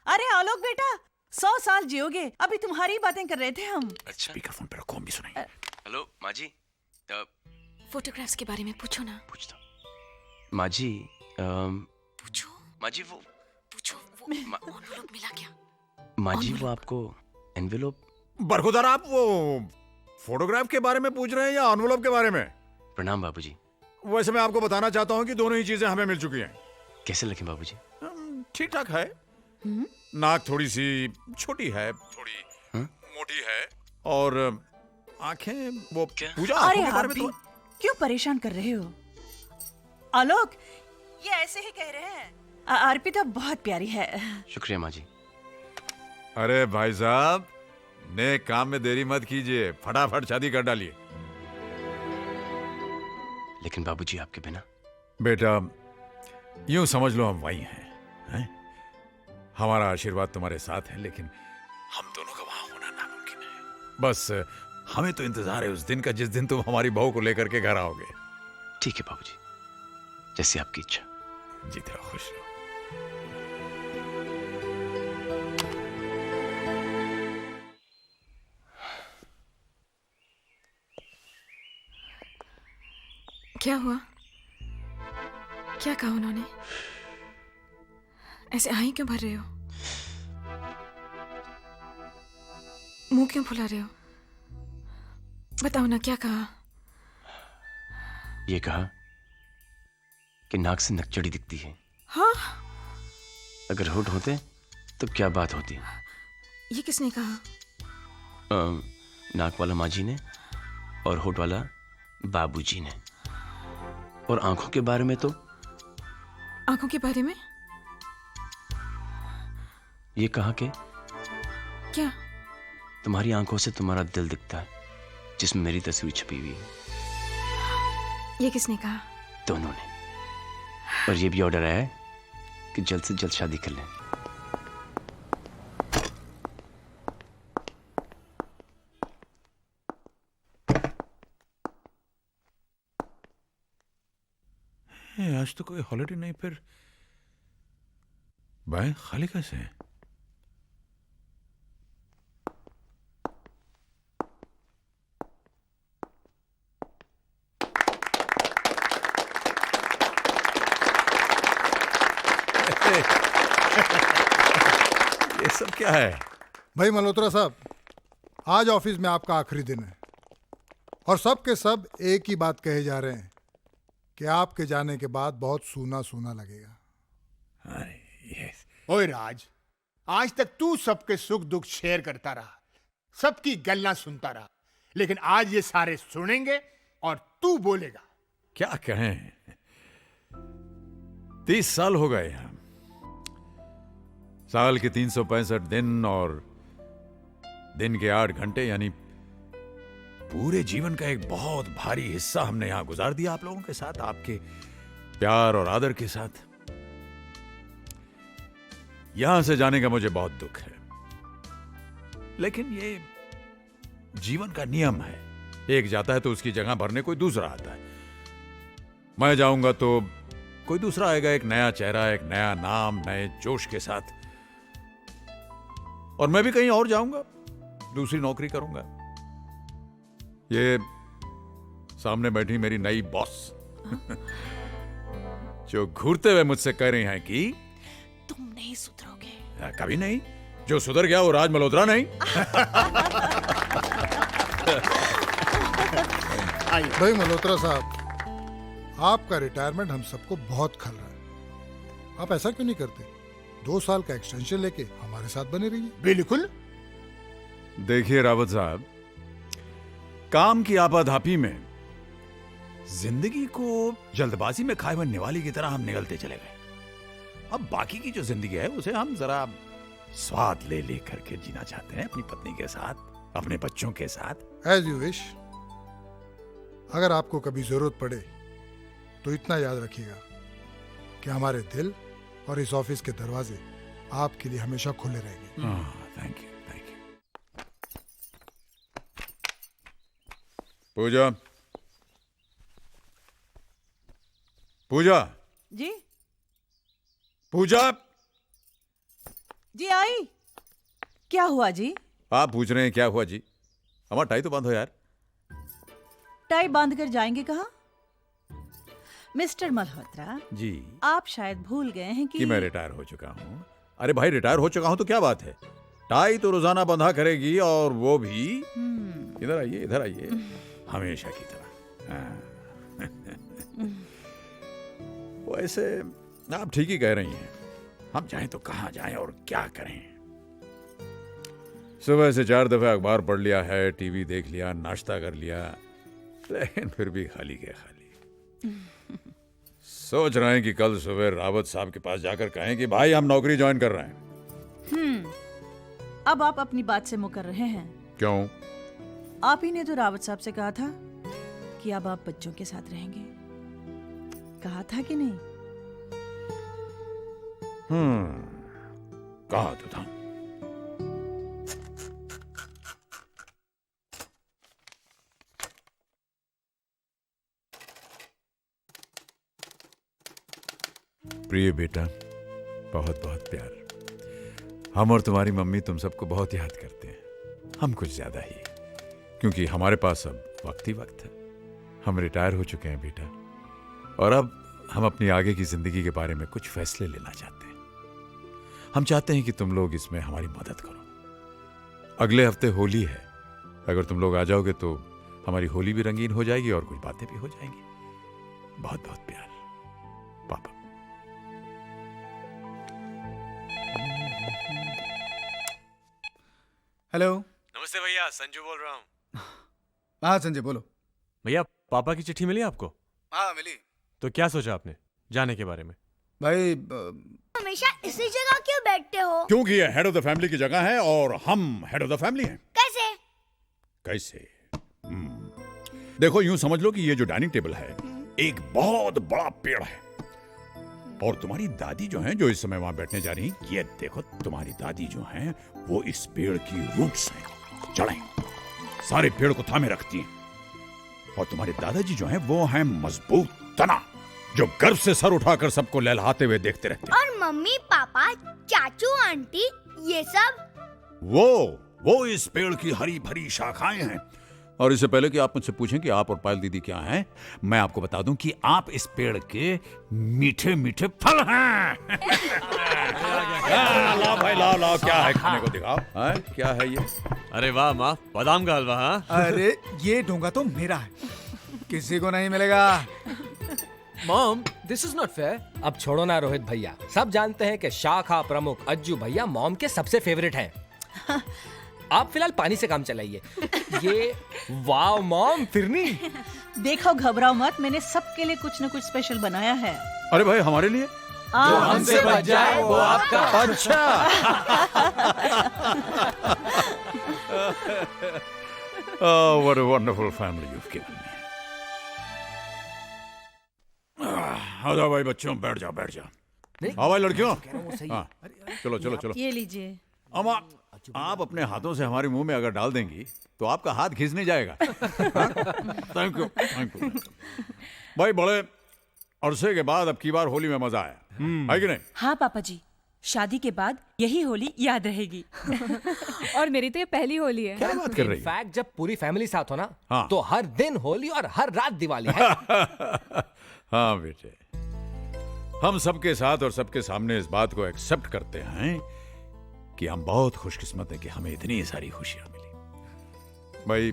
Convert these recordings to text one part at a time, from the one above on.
अरे आलोक बेटा, 100 साल जियोगे। अभी तुम्हारी बातें कर रहे थे हम। अच्छा, स्पीकरफोन पे रखो, हम भी सुनाएंगे। हेलो माँ जी। फोटोग्राफ्स के बारे में पूछो ना। पूछता हूँ माँ जी। पूछो माँ जी वो एनवेलप मिला क्या? माँ जी वो Envelope। आपको एनवेलोप। बरखुदार, आप वो फोटोग्राफ के बारे में पूछ रहे हैं या एनवेलप के बारे में? प्रणाम बाबूजी। वैसे मैं आपको बताना चाहता हूँ कि दोनों ही चीजें हमें मिल चुकी हैं। कैसे लगे बाबूजी? ठीक ठाक है। नाक थोड़ी सी छोटी है, थोड़ी मोटी है, और आंखें वो क्या? पूजा अरे आंखों के आप बारे में भी तो क्यों परेशान कर रहे हो? आलोक, ये ऐसे ही कह रहे हैं। अर्पिता बहुत प्यारी है। शुक्रिया माँ जी। अरे भाई साहब, नेक काम में देरी मत कीजिए, फटाफट शादी कर डालिए। लेकिन बाबूजी आपके बिना। बेटा, यूं समझ लो हम वही हैं? हमारा आशीर्वाद तुम्हारे साथ है, लेकिन हम दोनों का वहां होना नामुमकिन है। बस हमें तो इंतजार है उस दिन का जिस दिन तुम हमारी बहू को लेकर के घर आओगे। ठीक है बाबूजी, जैसी आपकी इच्छा। जीते रहो, खुश रहो। क्या हुआ? क्या कहा उन्होंने? ऐसे आही क्यों भर रहे हो? मुंह क्यों फुला रहे हो? बताओ ना, क्या कहा? ये कहा कि नाक से नकचड़ी दिखती है। हाँ, अगर होठ होते तो क्या बात होती। ये किसने कहा? नाक वाला माँ जी ने और होठ वाला बाबूजी ने। और आंखों के बारे में तो आंखों के बारे में? ये कहा कि क्या? तुम्हारी आंखों से तुम्हारा दिल दिखता है, जिसमें मेरी तस्वीर छपी हुई है। ये किसने कहा? दोनों ने। और ये भी ऑर्डर आया है कि जल्द से जल्द शादी कर लें। आज तो कोई हॉलिडे नहीं, फिर बैंक खाली कैसे है? ये सब क्या है? भाई मल्होत्रा साहब, आज ऑफिस में आपका आखिरी दिन है और सब के सब एक ही बात कहे जा रहे हैं कि आपके जाने के बाद बहुत सूना सूना लगेगा। ओए राज, आज तक तू सबके सुख दुख शेयर करता रहा, सबकी गल्ला सुनता रहा, लेकिन आज ये सारे सुनेंगे और तू बोलेगा। क्या कहें, 30 साल हो गए हम। साल के 365 दिन और दिन के 8 घंटे, यानी पूरे जीवन का एक बहुत भारी हिस्सा हमने यहां गुजार दिया आप लोगों के साथ, आपके प्यार और आदर के साथ। यहां से जाने का मुझे बहुत दुख है, लेकिन ये जीवन का नियम है। एक जाता है तो उसकी जगह भरने कोई दूसरा आता है। मैं जाऊंगा तो कोई दूसरा आएगा, एक नया चेहरा, एक नया नाम, नए जोश के साथ। और मैं भी कहीं और जाऊंगा, दूसरी नौकरी करूंगा। ये सामने बैठी मेरी नई बॉस जो घूरते हुए मुझसे कह रही हैं कि तुम नहीं सुधरोगे। कभी नहीं। जो सुधर गया वो राज मल्होत्रा नहीं। भाई मल्होत्रा साहब, आपका रिटायरमेंट हम सबको बहुत खल रहा है। आप ऐसा क्यों नहीं करते? 2 साल का एक्सटेंशन लेके हमारे साथ बने रहिए। बिल्कुल। देखिए रावत साहब, काम की आपाधापी में जिंदगी को जल्दबाजी में खाए हुए निवाले की तरह हम निगलते चले गए। अब बाकी की जो जिंदगी है उसे हम जरा स्वाद ले ले करके जीना चाहते हैं, अपनी पत्नी के साथ, अपने बच्चों के साथ। As you wish. अगर आपको कभी जरूरत पड़े तो इतना याद रखिएगा कि हमारे दिल और इस ऑफिस के दरवाजे आपके लिए हमेशा खुले रहेंगे। Thank you, thank you. Pooja, Pooja, ji Pooja, ji आई। क्या हुआ जी? आप पूछ रहे हैं क्या हुआ जी? हमारा टाई तो बंद हो यार। टाई बांध कर जाएंगे कहाँ? मिस्टर मल्होत्रा, जी आप शायद भूल गए हैं कि मैं रिटायर हो चुका हूँ। अरे भाई रिटायर हो चुका हूँ तो क्या बात है, टाई तो रोजाना बंधा करेगी, और वो भी इधर आइए हमेशा की तरह। हाँ। वैसे आप ठीक ही कह रही हैं, हम जाएं तो कहाँ जाएं और क्या करें। सुबह से 4 दफे अखबार पढ़ लिया है, टीवी देख लिया, नाश्ता कर लिया, लेकिन फिर भी खाली के खाली। सोच रहे हैं कि कल सुबह रावत साहब के पास जाकर कहें कि भाई हम नौकरी ज्वाइन कर रहे हैं। अब आप अपनी बात से मुकर रहे हैं। क्यों? आप ही ने तो रावत साहब से कहा था कि अब आप बच्चों के साथ रहेंगे, कहा था कि नहीं? कहा तो था। प्रिय बेटा, बहुत बहुत प्यार। हम और तुम्हारी मम्मी तुम सबको बहुत याद करते हैं, हम कुछ ज्यादा ही, क्योंकि हमारे पास अब वक्त ही वक्त है। हम रिटायर हो चुके हैं बेटा, और अब हम अपनी आगे की जिंदगी के बारे में कुछ फैसले लेना चाहते हैं। हम चाहते हैं कि तुम लोग इसमें हमारी मदद करो। अगले हफ्ते होली है, अगर तुम लोग आ जाओगे तो हमारी होली भी रंगीन हो जाएगी और कुछ बातें भी हो जाएंगी। बहुत बहुत प्यार, पापा। हेलो। नमस्ते भैया, संजू बोल रहा हूँ। हाँ संजय बोलो। भैया, पापा की चिट्ठी मिली आपको? हाँ मिली। तो क्या सोचा आपने जाने के बारे में? भाई हमेशा इसी जगह क्यों बैठते हो? क्योंकि ये हेड ऑफ द फैमिली की जगह है और हम हेड ऑफ द फैमिली हैं। कैसे? कैसे? देखो यूं समझ लो कि ये जो डाइनिंग टेबल है एक बहुत बड़ा पेड़ है, और तुम्हारी दादी जो हैं, जो इस समय वहां बैठने जा रही, ये देखो तुम्हारी दादी जो हैं वो इस पेड़ की रूट्स हैं, जड़ें सारे पेड़ को थामे रखती हैं। और तुम्हारे दादाजी जो हैं वो हैं मजबूत तना, जो गर्व से सर उठाकर सबको लहलहाते हुए देखते रहते हैं। और मम्मी पापा चाचू आंटी ये सब? वो इस पेड़ की हरी भरी शाखाएं हैं। और इससे पहले कि आप मुझसे पूछें कि आप और पायल दीदी क्या हैं, मैं आपको बता दूं कि आप इस पेड़ के मीठे मीठे फल हैं। लाओ भाई लाओ, क्या है खाने को दिखाओ। क्या है ये? अरे वाह माँ, बादाम का हलवा। हाँ, अरे ये डोंगा तो मेरा है, किसी को नहीं मिलेगा। Mom, this is not fair. अब छोड़ो ना रोहित भैया, सब जानते हैं कि शाखा प्रमुख अज्जू भैया मॉम के सबसे फेवरेट हैं। आप फिलहाल पानी से काम चलाइए। ये वाव मॉम, फिरनी। देखो घबराओ मत, मैंने सबके लिए कुछ न कुछ स्पेशल बनाया है। अरे भाई हमारे लिए? जो हमसे बच जाए वो आपका। अच्छा। Oh, what a wonderful family you've given me. आ जाओ भाई बच्चों, बैठ जाओ। आओ भाई लड़कियों। हाँ, चलो। ये लीजिए। अम्मा, आप अपने हाथों से हमारे मुंह में अगर डाल देंगी तो आपका हाथ घिस नहीं जाएगा। Thank you. भाई बड़े अरसे के बाद अब की बार होली में मजा आया है कि नहीं? हाँ पापा जी, शादी के बाद यही होली याद रहेगी। और मेरी तो ये पहली होली है। क्या बात कर रही है? इनफैक्ट जब पूरी फैमिली साथ हो ना, हाँ। तो हर दिन होली और हर रात दिवाली है। हाँ बेटे, हम सबके साथ और सबके सामने इस बात को एक्सेप्ट करते हैं कि हम बहुत खुशकिस्मत हैं कि हमें इतनी सारी खुशियां मिली। भाई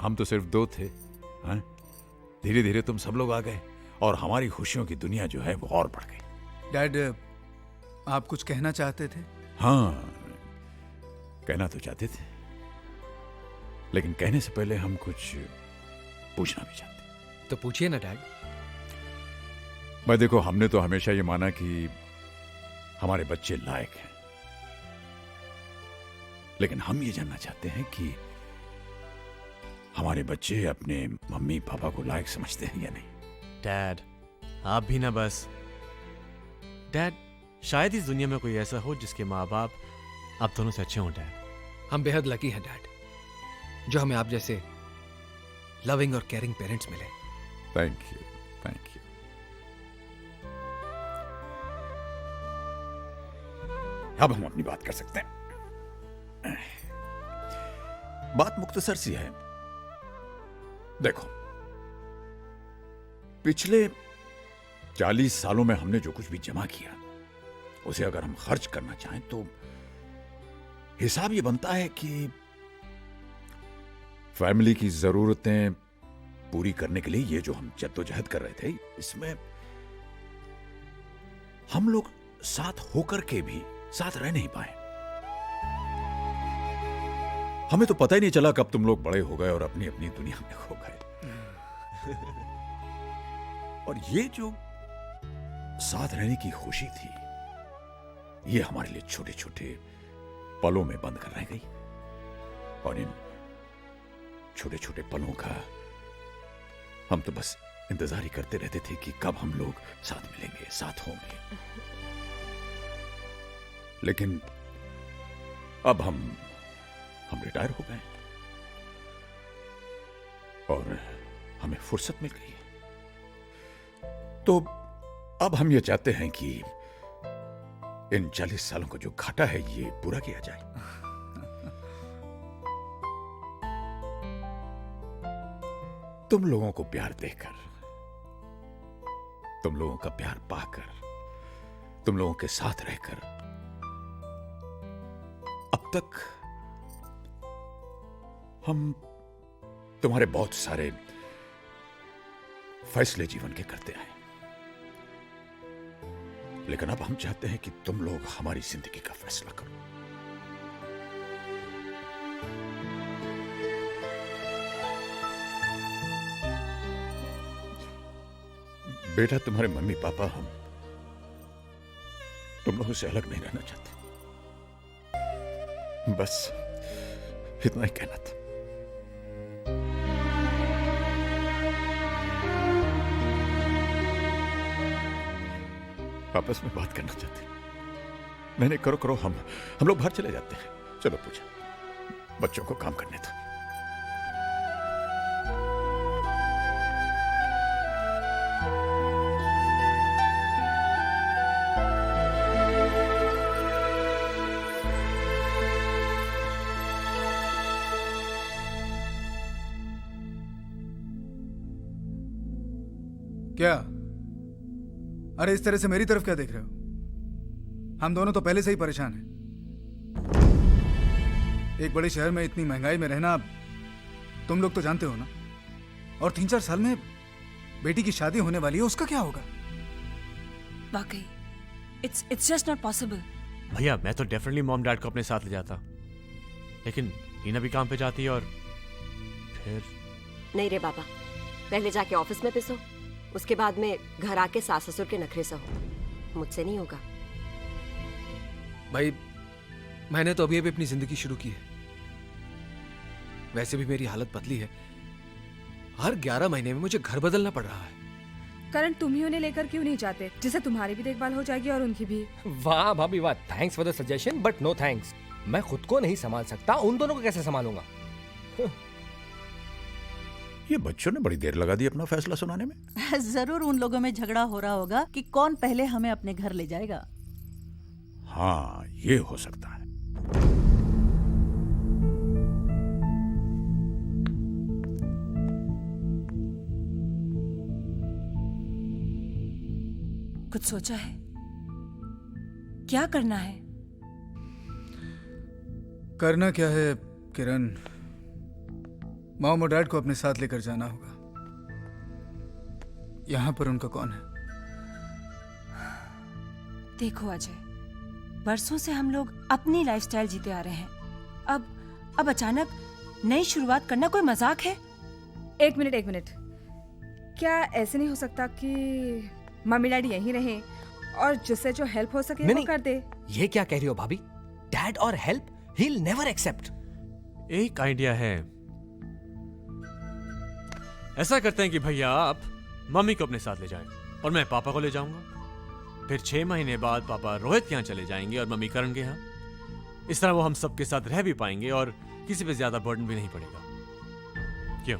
हम तो सिर्फ 2 थे, धीरे धीरे तुम सब लोग आ गए और हमारी खुशियों की दुनिया जो है वो और बढ़ गई। डैड, आप कुछ कहना चाहते थे? हाँ, कहना तो चाहते थे, लेकिन कहने से पहले हम कुछ पूछना भी चाहते। तो पूछिए ना डैड। भाई देखो, हमने तो हमेशा ये माना कि हमारे बच्चे लायक हैं, लेकिन हम ये जानना चाहते हैं कि हमारे बच्चे अपने मम्मी पापा को लायक समझते हैं या नहीं। डैड, आप भी ना बस। डैड, शायद इस दुनिया में कोई ऐसा हो जिसके माँ बाप आप दोनों से अच्छे हों। डैड, हम बेहद लकी हैं डैड, जो हमें आप जैसे लविंग और केयरिंग पेरेंट्स मिले। Thank you. अब हम अपनी बात कर सकते हैं। बात मुख्तसर सी है। देखो, पिछले 40 सालों में हमने जो कुछ भी जमा किया उसे अगर हम खर्च करना चाहें तो हिसाब ये बनता है कि फैमिली की जरूरतें पूरी करने के लिए ये जो हम जद्दोजहद कर रहे थे, इसमें हम लोग साथ होकर के भी साथ रह नहीं पाए। हमें तो पता ही नहीं चला कब तुम लोग बड़े हो गए और अपनी अपनी दुनिया में खो गए। और ये जो साथ रहने की खुशी थी, ये हमारे लिए छोटे छोटे पलों में बंद कर रह गई। और इन छोटे छोटे पलों का हम तो बस इंतजार ही करते रहते थे कि कब हम लोग साथ मिलेंगे, साथ होंगे। लेकिन अब हम रिटायर हो गए और हमें फुर्सत मिल गई है। तो अब हम ये चाहते हैं कि इन 40 सालों का जो घाटा है ये पूरा किया जाए। तुम लोगों को प्यार देकर, तुम लोगों का प्यार पाकर, तुम लोगों के साथ रहकर अब तक हम तुम्हारे बहुत सारे फैसले जीवन के करते आए, लेकिन अब हम चाहते हैं कि तुम लोग हमारी जिंदगी का फैसला करो। बेटा, तुम्हारे मम्मी पापा हम तुम लोगों से अलग नहीं रहना चाहते। बस इतना ही कहना था। आपस में बात करना चाहते। नहीं करो, हम लोग बाहर चले जाते हैं। चलो पूजा, बच्चों को काम करने दो। क्या? अरे इस तरह से मेरी तरफ क्या देख रहे हो? हम दोनों तो पहले से ही परेशान हैं। एक बड़े शहर में इतनी महंगाई में रहना तुम लोग तो जानते हो ना। और 3-4 साल में बेटी की शादी होने वाली है, उसका क्या होगा? वाकई इट्स जस्ट नॉट पॉसिबल। भैया मैं तो डेफिनेटली मॉम डैड को अपने साथ ले जाता, लेकिन हीना भी काम पे जाती है और फिर नहीं रे बाबा, पहले जाके ऑफिस में पिसो, उसके बाद में घर आके सास ससुर के नखरे सहो। मुझसे नहीं होगा भाई। मैंने तो अभी अभी अपनी जिंदगी शुरू की है। वैसे भी मेरी हालत पतली है। हर 11 महीने में मुझे घर बदलना पड़ रहा है। करण, तुम ही उन्हें लेकर क्यों नहीं जाते, जिससे तुम्हारी भी देखभाल हो जाएगी और उनकी भी। वाह भाभी वाह, thanks for the suggestion but no thanks. मैं खुद को नहीं संभाल सकता, उन दोनों को कैसे संभालूंगा? ये बच्चों ने बड़ी देर लगा दी अपना फैसला सुनाने में। जरूर उन लोगों में झगड़ा हो रहा होगा कि कौन पहले हमें अपने घर ले जाएगा। हाँ, ये हो सकता है। कुछ सोचा है? क्या करना है? करना क्या है किरण, मॉम और डैड को अपने साथ लेकर जाना होगा। यहां पर उनका कौन है? देखो अजय, बरसों से हम लोग अपनी लाइफस्टाइल जीते आ रहे हैं। अब अचानक नई शुरुआत करना कोई मजाक है? एक मिनट, क्या ऐसे नहीं हो सकता कि मम्मी डैडी यहीं रहे और जिससे जो हेल्प हो सके वो कर दे? ये क्या कह रही हो भाभी? डैड और help, he will never accept. एक आइडिया है। ऐसा करते हैं कि भैया आप मम्मी को अपने साथ ले जाएं और मैं पापा को ले जाऊंगा। फिर 6 महीने बाद पापा रोहित के यहाँ चले जाएंगे और मम्मी करण के यहाँ। इस तरह वो हम सबके साथ रह भी पाएंगे और किसी पे ज्यादा बर्डन भी नहीं पड़ेगा। क्यों,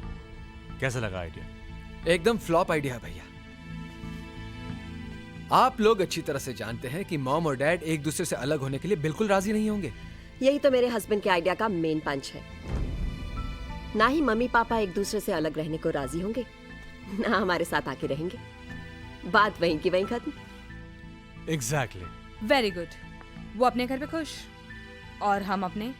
कैसा लगा आइडिया? एकदम फ्लॉप आइडिया है भैया। आप लोग अच्छी तरह से जानते हैं कि मॉम और डैड एक दूसरे से अलग होने के लिए बिल्कुल राजी नहीं होंगे। यही तो मेरे हस्बैंड के आइडिया का मेन पंच है। ना ही मम्मी पापा एक दूसरे से अलग रहने को राजी होंगे, ना हमारे साथ आके रहेंगे। बात वहीं की वहीं खत्म। एग्जैक्टली। Very good. वो अपने घर पे खुश और हम अपने